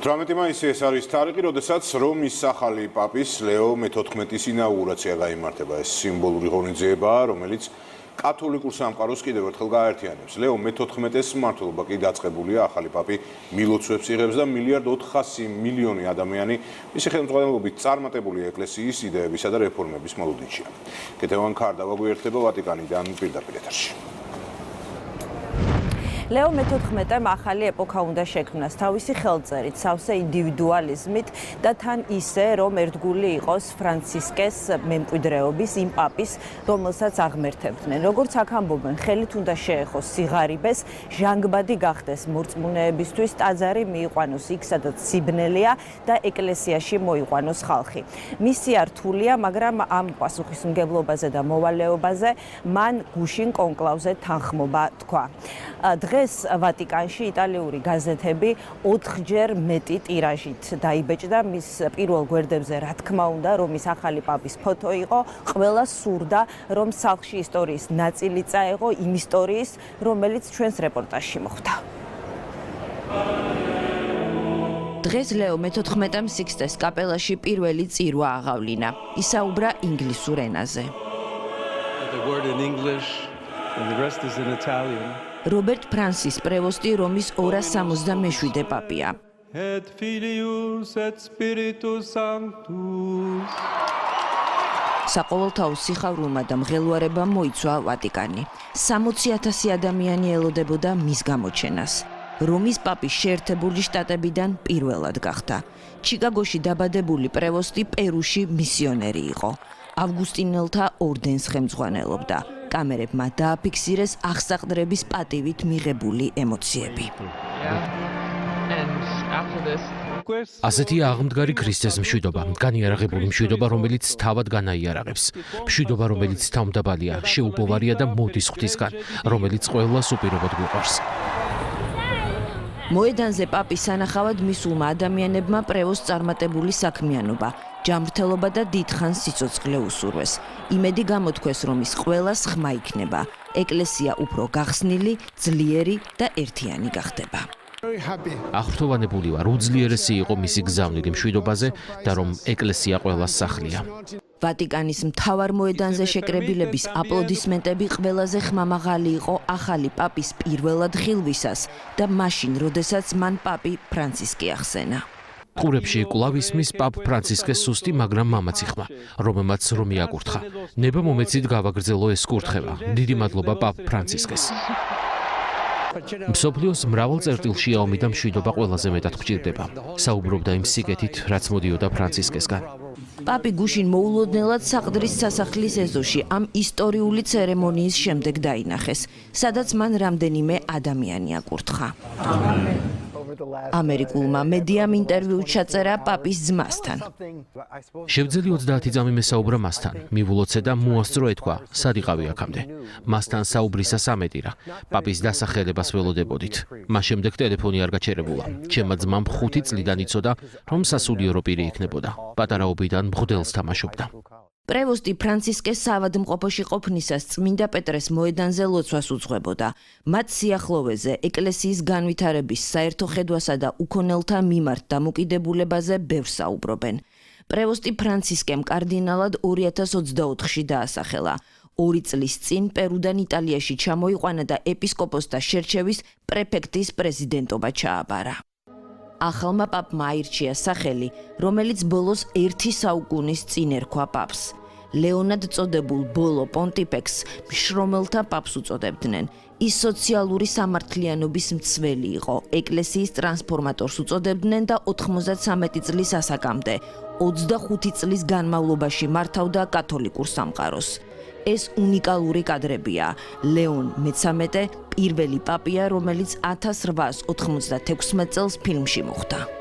18 მაისი ეს არის თარიღი, როდესაც რომის ახალი პაპის ლეო მე-14-ის ინაუგურაცია გაიმართება. ეს სიმბოლური ღონისძიებაა, რომელიც კათოლიკურ სამყაროს კიდევ ერთხელ გააერთიანებს. ლეო მე-14-ის მმართველობა კი დაწყებულია, ახალი პაპი მილოცვებს იღებს და 1.4 მილიარდი ადამიანი მისი ხელმძღვანელობით წარმატებული ეკლესიის იდეებისა და რეფორმების მოლოდინშია. კეთევან ქარდა ვაგვიერთდება ვატიკანიდან პირდაპირ ეთერში. ლეო მე-14-მ ახალი ეპოქა უნდა შექმნას თავისი ხელწერით, სავსე ინდივიდუალიზმით და თან ისე, რომ ერთგული იყოს ფრანცისკეს მემკვიდრეობის იმ პაპის, რომელსაც აღმერთებდნენ. როგორც აქ ამბობენ, ხელით უნდა შეეხოს სიღარიბეს, ჟანგბადი გახდეს მორწმუნეებისთვის, ტაძარი მიიყვანოს იქ, სადაც სიბნელეა და ეკლესიაში მოიყვანოს ხალხი. მისია რთულია, მაგრამ ამ პასუხისმგებლობაზე და მოვალეობაზე მან გუშინ კონკლავზე თანხმობა თქვა. დღეს ვატიკანში იტალიური გაზეთები 4-ჯერ მეტი ტირაჟით დაიბეჭდა მის პირველ გვერდებზე, რა თქმა უნდა, რომის ახალი პაპის ფოტო იყო, ყველა სურდა, რომ სახლში ისტორიის ნაწილი წაეღო იმ ისტორიის, რომელიც ჩვენს რეპორტაჟში მოხვდა. დღეს ლეო მე-14-მ სიქსტეს კაპელაში პირველი წირვა აღავლინა. ისაუბრა ინგლისურ ენაზე. რობერტ ფრანსის პრევოსტი რომის 267 პაპია. Et Filius et Spiritus Sanctus. საყოველთაო სიხარულმა და მღელვარებამ მოიცვა ვატიკანი. 60,000 ადამიანი ელოდებოდა მის გამოჩენას. რომის პაპის შეერთებული შტატებიდან პირველად გახდა. ჩიკაგოში დაბადებული პრევოსტი პერუში მისიონერი იყო. ავგუსტინელთა ორდენს ხელმძღვანელობდა. კამერებმა დააფიქსირეს აღსაყდრების პატივით მიღებული ემოციები. ასეთია აღმდგარი ქრისტეს მშვიდობა, განიარაღებული მშვიდობა, რომელიც თავად განაიარაღებს. მშვიდობა, რომელიც თავმდაბალია, შეუპოვარია და მოდის ღვთისგან, რომელიც ყველას უპირობოდ გვიყვარს. მოედანზე პაპის სანახავად მისულმა ადამიანებმა პრევოსტს წარმატებული საქმიანობა, ჯანმრთელობა და დიდხანს სიცოცხლე უსურვეს. იმედი გამოთქვეს, რომ ის ყველას ხმა იქნება. ეკლესია უფრო გახსნილი, ძლიერი და ერთიანი გახდება. აღფრთოვანებული ვარ, უძლიერესი იყო მისი გზავნილი მშვიდობაზე და რომ ეკლესია ყველას სახლია. ვატიკანის მთავარ მოედანზე შეკრებილების აპლოდისმენტები ყველაზე ხმამაღალი იყო ახალი პაპის პირველად ხილვისას და მაშინ, როდესაც მან პაპი ფრანცისკე ახსენა. ყურებში კვლავ ისმის პაპ ფრანცისკეს სუსტი, მაგრამ მამაცი ხმა, რომელმაც რომი აკურთხა. ნება მომეცით გავაგრძელო ეს კურთხევა. დიდი მადლობა პაპ ფრანცისკეს. მსოფლიოს მრავალ წერტილში ომი და მშვიდობა ყველაზე მეტად გვჭირდება. საუბრობდა იმ სიკეთით, რაც მოდიოდა ფრანცისკესგან. პაპი გუშინ მოულოდნელად საყდრის სასახლის ეზოში ამ ისტორიული ცერემონიის შემდეგ დაინახეს, სადაც მან რამდენიმე ადამიანი აკურთხა. ამერიკულმა მედიამ ინტერვიუ ჩაწერა პაპის ძმასთან. შევძელი 30 წამი მესაუბრა მასთან, მივულოცე და მოასწრო ეთქვა, სად იყავი აქამდე. მასთან საუბრისას ამეტირა, პაპის დასახელებას ველოდებოდით. მას შემდეგ ტელეფონი არ გაჩერებულა. ჩემმა ძმამ 5 წლიდან იცოდა, რომ სასულიერო პირი იქნებოდა. პატარაობიდან მღვდელს თამაშობდა. პრევოსტი ფრანცისკეს საავადმყოფოში ყოფნისას წმინდა პეტრეს მოედანზე ლოცვას უძღვებოდა. მათ სიახლოვეზე ეკლესიის განვითარების საერთო ხედვასა და უქონელთა მიმართ დამოკიდებულებაზე ბევრს საუბრობენ. პრევოსტი ფრანცისკემ კარდინალად 2024-ში დაასახელა. 2 წლის წინ პერუდან იტალიაში ჩამოიყვანა და ეპისკოპოსთა შერჩევის პრეფექტის პრეზიდენტობა ჩააბარა. ახალმა პაპმა აირჩია სახელი, რომელიც ბოლოს 1 საუკუნის წინ ერქვა პაპს. ლეონად წოდებულ ბოლო პონტიფექსს მშრომელთა პაპს უწოდებდნენ. ის სოციალური სამართლიანობის მცველი იყო. ეკლესიის ტრანსფორმატორს უწოდებდნენ და 93 წლის ასაკამდე, 25 წლის განმავლობაში მართავდა კათოლიკურ სამყაროს. ეს უნიკალური კადრებია. ლეონ მე-13 პირველი პაპია, რომელიც 1896 წელს ფილმში მოხვდა.